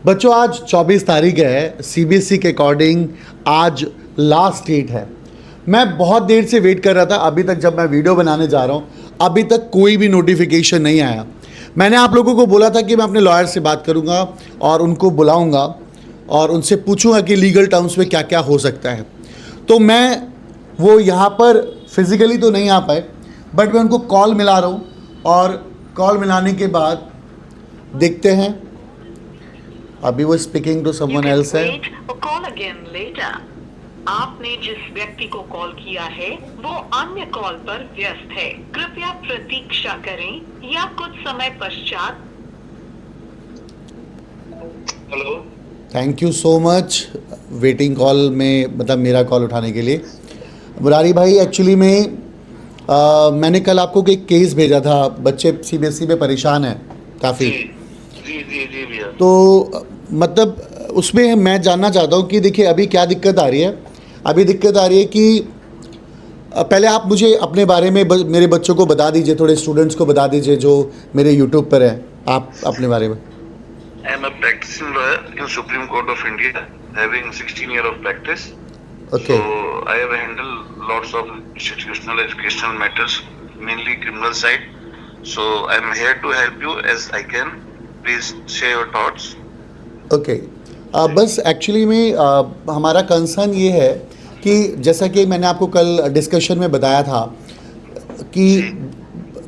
बच्चों आज 24 तारीख है, सीबीएसई के अकॉर्डिंग आज लास्ट डेट है। मैं बहुत देर से वेट कर रहा था, अभी तक जब मैं वीडियो बनाने जा रहा हूँ अभी तक कोई भी नोटिफिकेशन नहीं आया। मैंने आप लोगों को बोला था कि मैं अपने लॉयर से बात करूँगा और उनको बुलाऊँगा और उनसे पूछूँगा कि लीगल टर्म्स में क्या क्या हो सकता है। तो मैं वो यहाँ पर फिज़िकली तो नहीं आ पाए, बट मैं उनको कॉल मिला रहा हूँ और कॉल मिलाने के बाद देखते हैं। अभी वो स्पीकिंग टू समवन एल्स है। Call again later. आपने जिस व्यक्ति को कॉल किया है वो अन्य कॉल पर व्यस्त है, कृपया प्रतीक्षा करें या कुछ समय पश्चात। Hello, thank you so much waiting call में, मतलब मेरा कॉल उठाने के लिए। मुरारी भाई, एक्चुअली में मैंने कल आपको एक केस भेजा था, बच्चे सीबीएसई में परेशान हैं काफ़ी। जी भैया। तो मतलब उसमें मैं जानना चाहता हूँ कि देखिए अभी क्या दिक्कत आ रही है। अभी दिक्कत आ रही है कि पहले आप मुझे अपने बारे में मेरे बच्चों को बता दीजिए, थोड़े स्टूडेंट्स को बता दीजिए जो मेरे यूट्यूब पर हैं। आप अपने बारे में। I am a practicing lawyer in Supreme Court of India, having 16 years of practice. Okay. So I have handled lots of institutional educational matters, mainly criminal side. So I am here to help you as I can. Please share your thoughts. Okay बस actually में हमारा concern ये है कि जैसा कि मैंने आपको कल डिस्कशन में बताया था कि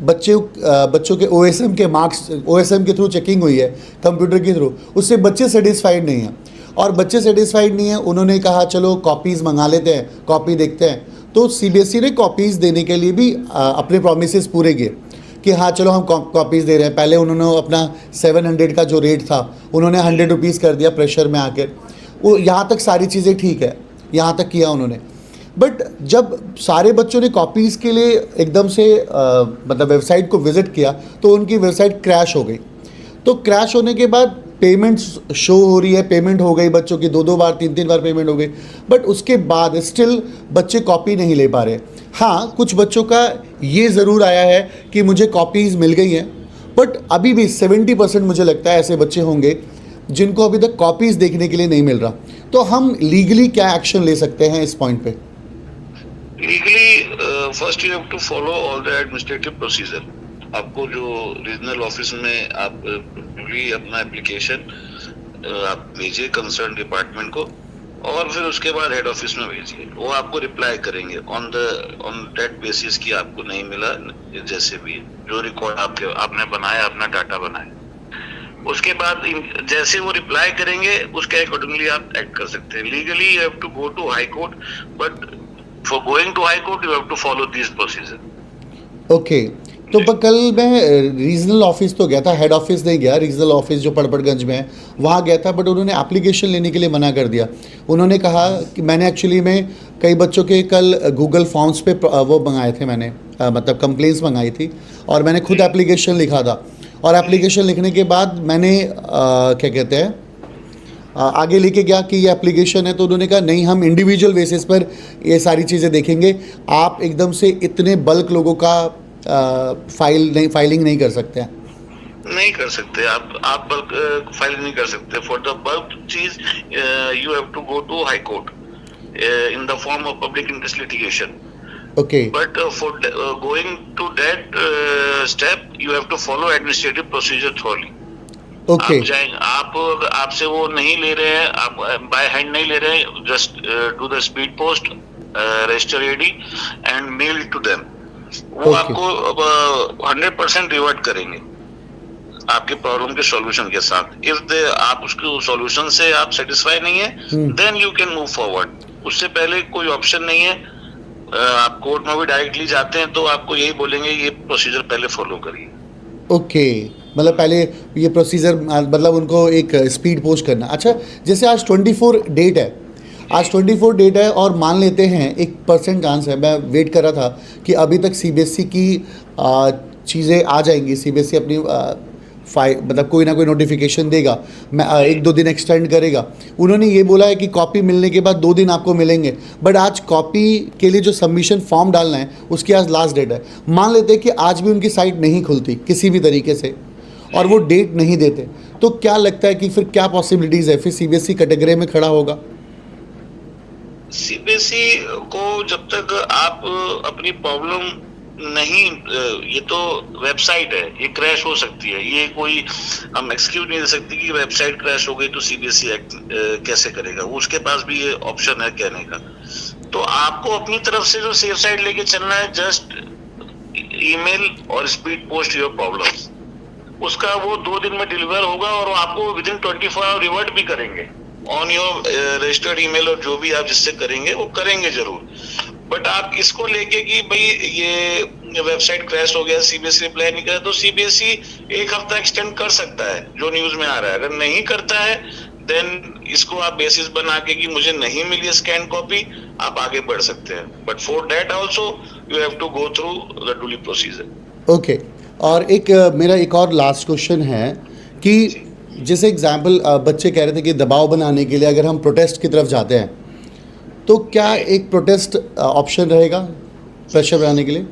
बच्चों के ओएसएम के मार्क्स, ओएसएम के थ्रू चेकिंग हुई है कंप्यूटर के थ्रू, उससे बच्चे सेटिस्फाइड नहीं हैं। और बच्चे सेटिस्फाइड नहीं हैं, उन्होंने कहा चलो कॉपीज़ मंगा लेते हैं, कॉपी देखते हैं। तो सीबीएसई ने कॉपीज़ देने के लिए भी अपने प्रोमिसेस पूरे किए कि हाँ चलो हम कॉपीज़ दे रहे हैं। पहले उन्होंने अपना 700 का जो रेट था उन्होंने 100 रुपीज़ कर दिया प्रेशर में आकर। वो यहाँ तक सारी चीज़ें ठीक है, यहाँ तक किया उन्होंने। बट जब सारे बच्चों ने कॉपीज़ के लिए एकदम से मतलब वेबसाइट को विज़िट किया तो उनकी वेबसाइट क्रैश हो गई। तो क्रैश होने के बाद पेमेंट शो हो रही है, पेमेंट हो गई बच्चों की, 2 बार 3 बार पेमेंट हो गई, बट उसके बाद स्टिल बच्चे कॉपी नहीं ले पा रहे। हाँ, कुछ बच्चों का ये ज़रूर आया है कि मुझे कॉपीज़ मिल गई हैं, बट अभी भी 70% मुझे लगता है ऐसे बच्चे होंगे जिनको अभी तक कॉपीज़ देखने के लिए नहीं मिल रहा। तो हम लीगली क्या एक्शन ले सकते हैं इस पॉइंट पे? Legally first you have to follow all the administrative procedure. आपको जो रीजनल ऑफिस में आप अपना एप्लीकेशन आप भेजिए कंसर्न डिपार्टमेंट को, और फिर उसके बाद हेड ऑफिस में भेजिए। वो आपको रिप्लाई करेंगे ऑन दैट बेसिस कि आपको नहीं मिला, जैसे भी जो रिकॉर्ड आपने बनाया, अपना डाटा बनाया। उसके बाद जैसे वो रिप्लाई करेंगे उसके अकॉर्डिंगली आप एक्ट कर सकते हैं। Legally you have to go to high court, but for going to high court you have to follow this procedure. Okay, तो कल मैं रीजनल ऑफिस तो गया था, हेड ऑफिस नहीं गया। रीजनल ऑफिस जो पड़पड़गंज में है वहाँ गया था, बट उन्होंने एप्लीकेशन लेने के लिए मना कर दिया। उन्होंने कहा कि मैंने एक्चुअली में कई बच्चों के कल गूगल फॉर्म्स पे वो मंगाए थे, मैंने मतलब कंप्लेंट्स मंगाई थी और मैंने खुद एप्लीकेशन लिखा था। और एप्लीकेशन लिखने के बाद मैंने क्या कहते हैं आगे लेके गया कि ये एप्लीकेशन है, तो उन्होंने कहा नहीं, हम इंडिविजुअल बेसिस पर ये सारी चीज़ें देखेंगे। आप एकदम से इतने बल्क लोगों का फाइलिंग नहीं कर सकते हैं। नहीं कर सकते आप बल्क फाइलिंग नहीं कर सकते। फॉर द बल्क चीज you have to go to high court in the form of public interest litigation. Okay, but for going to that step you have to follow administrative procedure thoroughly. Okay, आप जाएंगे, आपसे वो नहीं ले रहे हैं, आप बाय हैंड नहीं ले रहे हैं, just do the speed post, register AD and mail to them. वो आपको 100% रिवर्ट करेंगे आपके प्रॉब्लम के सॉल्यूशन के साथ। इफ आप उसके सॉल्यूशन से आप सेटिस्फाई नहीं है, then you can move forward. उससे पहले कोई ऑप्शन नहीं है। आप कोर्ट में भी डायरेक्टली जाते हैं तो आपको यही बोलेंगे ये प्रोसीजर पहले फॉलो करिए। ओके, मतलब पहले ये प्रोसीजर, मतलब उनको एक स्पीड पोस्ट करना। अच्छा, जैसे आज 24 डेट है, आज 24 डेट है और मान लेते हैं 1% चांस है, मैं वेट कर रहा था कि अभी तक सीबीएसई की चीज़ें आ जाएंगी। सीबीएसई अपनी मतलब कोई ना कोई नोटिफिकेशन देगा, मैं 1-2 दिन एक्सटेंड करेगा। उन्होंने ये बोला है कि कॉपी मिलने के बाद 2 दिन आपको मिलेंगे, बट आज कॉपी के लिए जो सबमिशन फॉर्म डालना है उसकी आज लास्ट डेट है। मान लेते हैं कि आज भी उनकी साइट नहीं खुलती किसी भी तरीके से और वो डेट नहीं देते, तो क्या लगता है कि फिर क्या पॉसिबिलिटीज़ है, फिर सीबीएसई कैटेगरी में खड़ा होगा? सीबीएसई को जब तक आप अपनी प्रॉब्लम नहीं, ये तो वेबसाइट है, ये क्रैश हो सकती है, ये कोई हम एक्सक्यूज नहीं दे सकते कि वेबसाइट क्रैश हो गई तो सीबीएसई एक्ट कैसे करेगा, उसके पास भी ये ऑप्शन है कहने का। तो आपको अपनी तरफ से जो सेफ साइड लेके चलना है, जस्ट ईमेल और स्पीड पोस्ट योर प्रॉब्लम्स, उसका वो 2 दिन में डिलीवर होगा और आपको विद इन 24 आवर रिवर्ट भी करेंगे ऑन योर रजिस्टर्ड ईमेल, और जो भी आप जिससे करेंगे वो करेंगे जरूर। बट आप इसको लेके कि भाई ये वेबसाइट क्रैश हो गया, सीबीएसई रिप्लाई नहीं करे, तो सीबीएसई 1 हफ्ता एक्सटेंड कर सकता है, जो न्यूज में आ रहा है। अगर नहीं करता है देन इसको आप बेसिस बना के कि मुझे नहीं मिली स्कैन कॉपी, आप आगे बढ़ सकते हैं। But for that also you have to go through the duly procedure. Okay, और मेरा एक और लास्ट क्वेश्चन है कि जैसे एग्जाम्पल बच्चे कह रहे थे कि दबाव बनाने के लिए अगर हम प्रोटेस्ट की तरफ जाते हैं, तो क्या एक प्रोटेस्ट ऑप्शन रहेगा प्रेशर बनाने के लिए?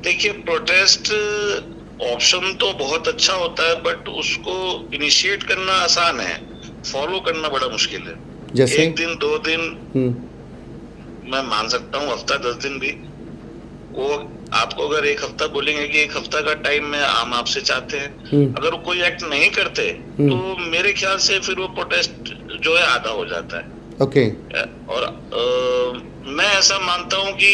देखिए, प्रोटेस्ट ऑप्शन तो बहुत अच्छा होता है, बट उसको इनिशिएट करना आसान है, फॉलो करना बड़ा मुश्किल है। जैसे 1 दिन 2 दिन मैं मान सकता हूँ, हफ्ता 10 दिन भी। वो आपको अगर 1 हफ्ता बोलेंगे कि 1 हफ्ता का टाइम में हम आपसे चाहते हैं, अगर वो कोई एक्ट नहीं करते तो मेरे ख्याल से फिर वो प्रोटेस्ट जो है आधा हो जाता है। ओके। और मैं ऐसा मानता हूँ कि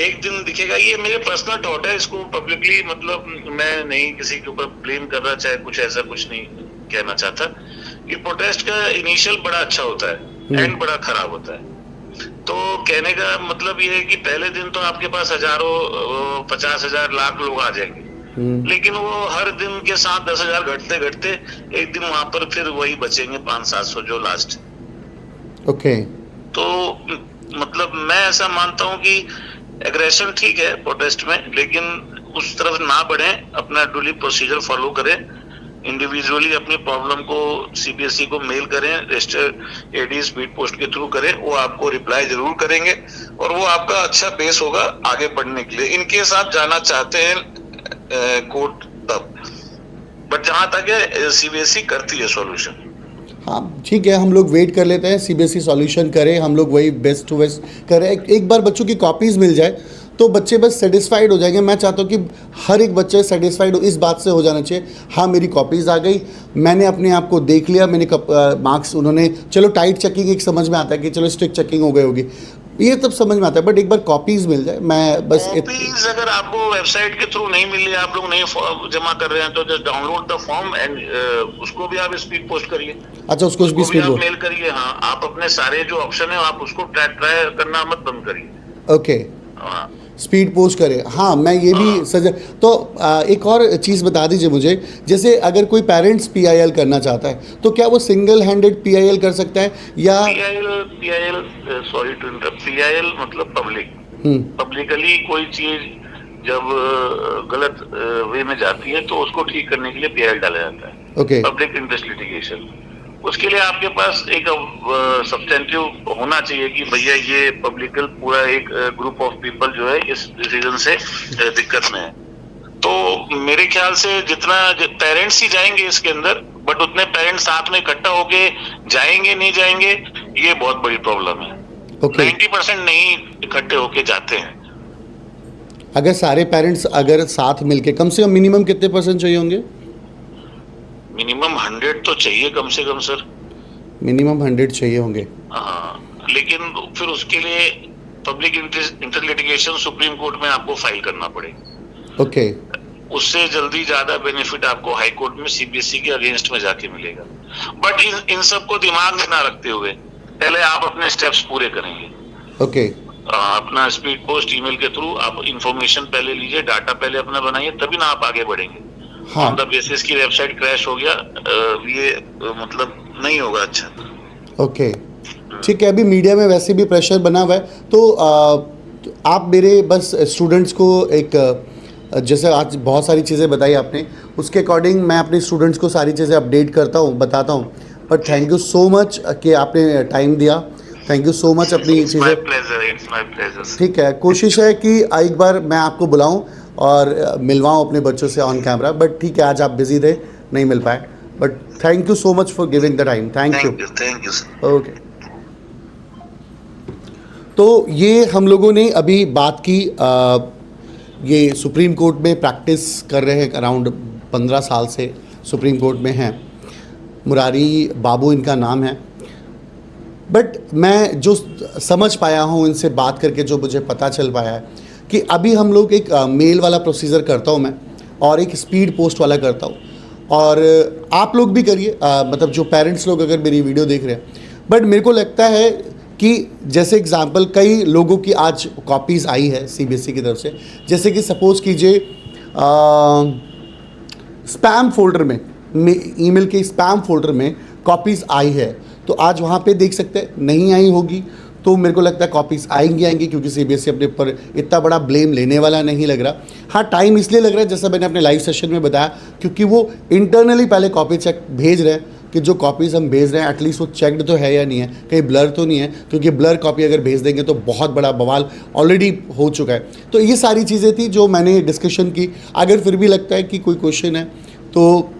1 दिन दिखेगा, ये मेरे पर्सनल थॉट है, इसको पब्लिकली मतलब मैं नहीं किसी के ऊपर ब्लेम कर रहा, चाहे कुछ ऐसा कुछ नहीं कहना चाहता, कि प्रोटेस्ट का इनिशियल बड़ा अच्छा होता है, एंड बड़ा खराब होता है। तो कहने का मतलब ये है कि पहले दिन तो आपके पास हजारों 50,000 लाख लोग आ जाएंगे, लेकिन वो हर दिन के साथ 10,000 घटते घटते एक दिन वहां पर फिर वही बचेंगे 500-700 जो लास्ट। ओके। तो मतलब मैं ऐसा मानता हूँ कि एग्रेशन ठीक है प्रोटेस्ट में, लेकिन उस तरफ ना बढ़े, अपना ड्यूली प्रोसीजर फॉलो करें, इंडिविजुअली अपनी प्रॉब्लम को सीबीएसई को मेल करें, रजिस्टर एडी स्पीड पोस्ट के थ्रू करें, वो आपको रिप्लाई जरूर करेंगे और वो आपका अच्छा बेस होगा आगे बढ़ने के लिए, इनकेस आप जाना चाहते हैं कोर्ट तब। बट जहां तक है सीबीएसई करती है सॉल्यूशन। हाँ ठीक है, हम लोग वेट कर लेते हैं, सीबीएसई सॉल्यूशन करे, हम लोग वही बेस्ट टू बेस्ट करें। एक बार बच्चों की कॉपीज़ मिल जाए तो बच्चे बस सेटिस्फाइड हो जाएंगे। मैं चाहता हूँ कि हर एक बच्चे सेटिस्फाइड हो, इस बात से हो जाना चाहिए, हाँ मेरी कॉपीज़ आ गई, मैंने अपने आप को देख लिया, मैंने मार्क्स उन्होंने, चलो टाइट चेकिंग एक समझ में आता है कि चलो स्ट्रिक्ट चेकिंग हो गई होगी, ये तब समझ में आता है, बट एक बार कॉपीज़ मिल जाए, मैं बस कॉपीज अगर आपको वेबसाइट के थ्रू नहीं मिल रही, आप लोग नहीं जमा कर रहे हैं, तो just download the form and उसको भी आप स्पीड पोस्ट करिए। अच्छा, उसको भी स्पीड पोस्ट मेल करिए। हाँ, आप अपने सारे जो ऑप्शन है आप उसको ट्राई करना मत बंद करिए। ओके, स्पीड पोस्ट करें। हाँ, मैं ये भी तो एक और चीज़ बता दीजिए मुझे, जैसे अगर कोई पेरेंट्स पीआईएल करना चाहता है तो क्या वो सिंगल हैंडेड पीआईएल कर सकता है या PIL sorry to interrupt, PIL मतलब पब्लिकली कोई चीज जब गलत वे में जाती है तो उसको ठीक करने के लिए पीआईएल डाला जाता है। ओके। पब्लिक इंटरेस्ट लिटिगेशन, उसके लिए आपके पास एक सब्सटेंटिव होना चाहिए कि भैया ये पब्लिकल पूरा एक ग्रुप ऑफ पीपल जो है इस रीजन से दिक्कत में है। तो मेरे ख्याल से जितना पेरेंट्स ही जाएंगे इसके अंदर, बट उतने पेरेंट्स साथ में इकट्ठा होके जाएंगे नहीं जाएंगे, ये बहुत बड़ी प्रॉब्लम है। 90% नहीं इकट्ठे होके जाते हैं। अगर सारे पेरेंट्स अगर साथ मिलके, कम से कम मिनिमम कितने % चाहिए होंगे? मिनिमम 100 तो चाहिए कम से कम सर। मिनिमम 100 चाहिए होंगे। हाँ, लेकिन फिर उसके लिए public interest litigation supreme court में आपको फाइल करना पड़ेगा। ओके। उससे जल्दी ज्यादा बेनिफिट आपको हाई कोर्ट में सीबीएसई के अगेंस्ट में जाके मिलेगा। बट इन सब को दिमाग में ना रखते हुए पहले आप अपने स्टेप्स पूरे करेंगे। ओके। अपना स्पीड पोस्ट ईमेल के थ्रू आप इंफॉर्मेशन पहले लीजिए, डाटा पहले अपना बनाइए, तभी ना आप आगे बढ़ेंगे। हाँ। ऑन द बेसिस की वेबसाइट क्रैश हो गया, ये मतलब नहीं होगा अच्छा। ओके, ठीक है। अभी मीडिया में वैसे भी प्रेशर बना हुआ है, तो आप मेरे बस स्टूडेंट्स को एक जैसे आज बहुत सारी चीज़ें बताई आपने, उसके अकॉर्डिंग मैं अपने स्टूडेंट्स को सारी चीज़ें अपडेट करता हूँ, बताता हूँ। But thank you so much कि आपने टाइम दिया, थैंक यू सो मच अपनी चीज़ें। It's my pleasure. ठीक है, कोशिश है कि एक बार मैं आपको बुलाऊं और मिलवाऊं अपने बच्चों से ऑन कैमरा, बट ठीक है आज आप बिजी थे, नहीं मिल पाए। But thank you so much for giving the time, thank you. Thank you sir. Okay, तो ये हम लोगों ने अभी बात की, ये सुप्रीम कोर्ट में प्रैक्टिस कर रहे हैं, अराउंड 15 साल से सुप्रीम कोर्ट में हैं, मुरारी बाबू इनका नाम है। बट मैं जो समझ पाया हूँ इनसे बात करके, जो मुझे पता चल पाया है कि अभी हम लोग एक मेल वाला प्रोसीजर करता हूँ मैं, और एक स्पीड पोस्ट वाला करता हूँ, और आप लोग भी करिए, मतलब जो पेरेंट्स लोग अगर मेरी वीडियो देख रहे हैं। बट मेरे को लगता है कि जैसे एग्जांपल कई लोगों की आज कॉपीज़ आई है सीबीएसई की तरफ से, जैसे कि सपोज़ कीजिए स्पैम फोल्डर में, ईमेल के स्पैम फोल्डर में कॉपीज़ आई है, तो आज वहाँ पे देख सकते हैं। नहीं आई होगी तो मेरे को लगता है कॉपीज़ आएंगी, क्योंकि सीबीएसई अपने ऊपर इतना बड़ा ब्लेम लेने वाला नहीं लग रहा। हाँ, टाइम इसलिए लग रहा है, जैसा मैंने अपने लाइव सेशन में बताया, क्योंकि वो इंटरनली पहले कॉपी चेक भेज रहे हैं कि जो कॉपीज़ हम भेज रहे हैं एटलीस्ट वो चेकड तो है या नहीं है, कहीं ब्लर तो नहीं है, क्योंकि ब्लर कॉपी अगर भेज देंगे तो बहुत बड़ा बवाल ऑलरेडी हो चुका है। तो ये सारी चीज़ें थी जो मैंने डिस्कशन की। अगर फिर भी लगता है कि कोई क्वेश्चन है तो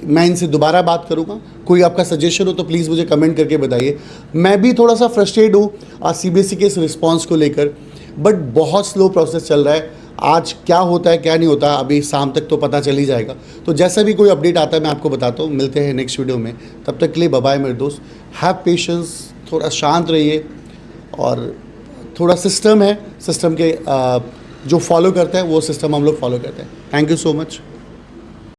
मैं इनसे दोबारा बात करूँगा। कोई आपका सजेशन हो तो प्लीज़ मुझे कमेंट करके बताइए। मैं भी थोड़ा सा फ्रस्ट्रेट हूँ सीबीएसई के इस रिस्पॉन्स को लेकर, बट बहुत स्लो प्रोसेस चल रहा है। आज क्या होता है क्या नहीं होता अभी शाम तक तो पता चल ही जाएगा। तो जैसा भी कोई अपडेट आता है मैं आपको बताता हूँ। मिलते हैं नेक्स्ट वीडियो में, तब तक के लिए बाय बाय मेरे दोस्त। हैव पेशेंस, थोड़ा शांत रहिए, और थोड़ा सिस्टम है, सिस्टम के जो फॉलो करते हैं वो सिस्टम हम लोग फॉलो करते हैं। Thank you so much.